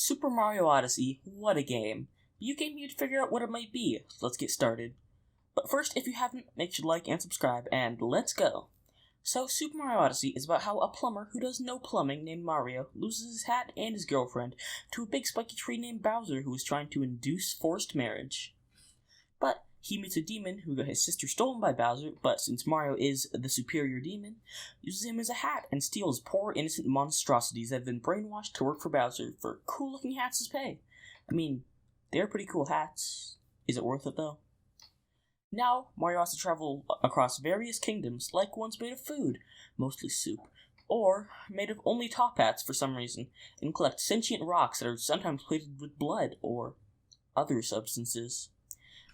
Super Mario Odyssey, what a game. You came here to figure out what it might be. Let's get started. But first, if you haven't, make sure to like and subscribe, and let's go. So, Super Mario Odyssey is about how a plumber who does no plumbing named Mario loses his hat and his girlfriend to a big spiky tree named Bowser who is trying to induce forced marriage. But he meets a demon who got his sister stolen by Bowser, but since Mario is the superior demon, uses him as a hat and steals poor innocent monstrosities that have been brainwashed to work for Bowser for cool-looking hats as pay. I mean, they're pretty cool hats. Is it worth it, though? Now, Mario has to travel across various kingdoms, like ones made of food, mostly soup, or made of only top hats for some reason, and collect sentient rocks that are sometimes plated with blood or other substances.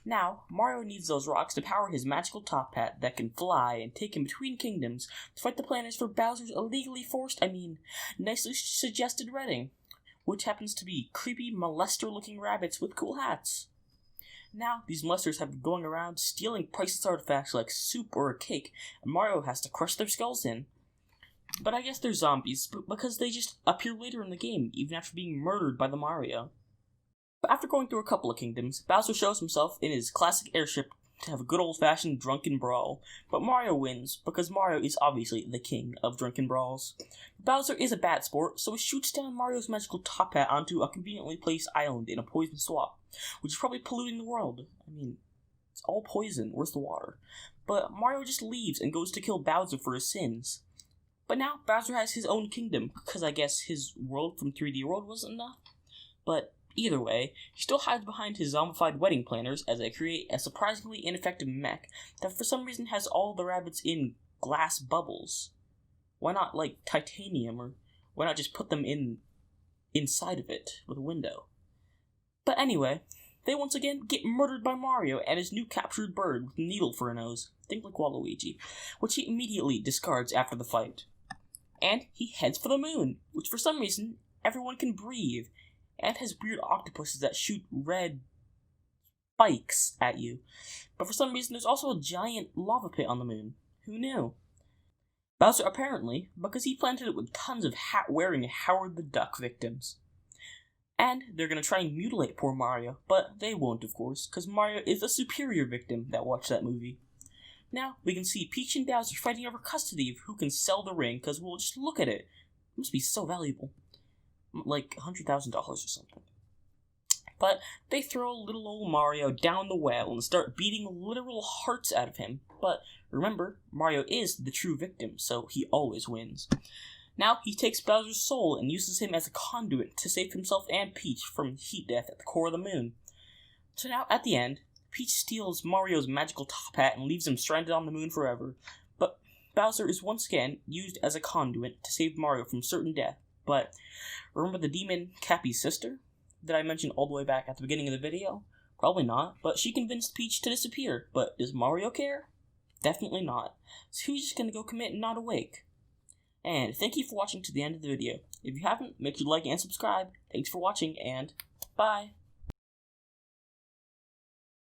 Now, Mario needs those rocks to power his magical top hat that can fly and take him between kingdoms to fight the planners for Bowser's illegally nicely suggested wedding, which happens to be creepy molester-looking rabbits with cool hats. Now, these molesters have been going around stealing priceless artifacts like soup or a cake, and Mario has to crush their skulls in. But I guess they're zombies, because they just appear later in the game, even after being murdered by the Mario. But after going through a couple of kingdoms, Bowser shows himself in his classic airship to have a good old-fashioned drunken brawl. But Mario wins, because Mario is obviously the king of drunken brawls. Bowser is a bad sport, so he shoots down Mario's magical top hat onto a conveniently placed island in a poison swamp, which is probably polluting the world. I mean, it's all poison, where's the water? But Mario just leaves and goes to kill Bowser for his sins. But now, Bowser has his own kingdom, because I guess his world from 3D World wasn't enough. But either way, he still hides behind his zombified wedding planners as they create a surprisingly ineffective mech that for some reason has all the rabbits in glass bubbles. Why not, like, titanium, or why not just put them inside of it with a window? But anyway, they once again get murdered by Mario and his new captured bird with a needle for a nose, think like Waluigi, which he immediately discards after the fight. And he heads for the moon, which for some reason everyone can breathe, and has weird octopuses that shoot red spikes at you. But for some reason, there's also a giant lava pit on the moon. Who knew? Bowser apparently, because he planted it with tons of hat-wearing Howard the Duck victims. And they're gonna try and mutilate poor Mario, but they won't, of course, because Mario is the superior victim that watched that movie. Now, we can see Peach and Bowser fighting over custody of who can sell the ring, because we'll just look at it. It must be so valuable. Like $100,000 or something. But they throw little old Mario down the well and start beating literal hearts out of him. But remember, Mario is the true victim, so he always wins. Now he takes Bowser's soul and uses him as a conduit to save himself and Peach from heat death at the core of the moon. So now, at the end, Peach steals Mario's magical top hat and leaves him stranded on the moon forever. But Bowser is once again used as a conduit to save Mario from certain death. But remember the demon Cappy's sister that I mentioned all the way back at the beginning of the video? Probably not, but she convinced Peach to disappear. But does Mario care? Definitely not. So he's just gonna go commit Not Awake. And thank you for watching to the end of the video. If you haven't, make sure to like and subscribe. Thanks for watching, and bye!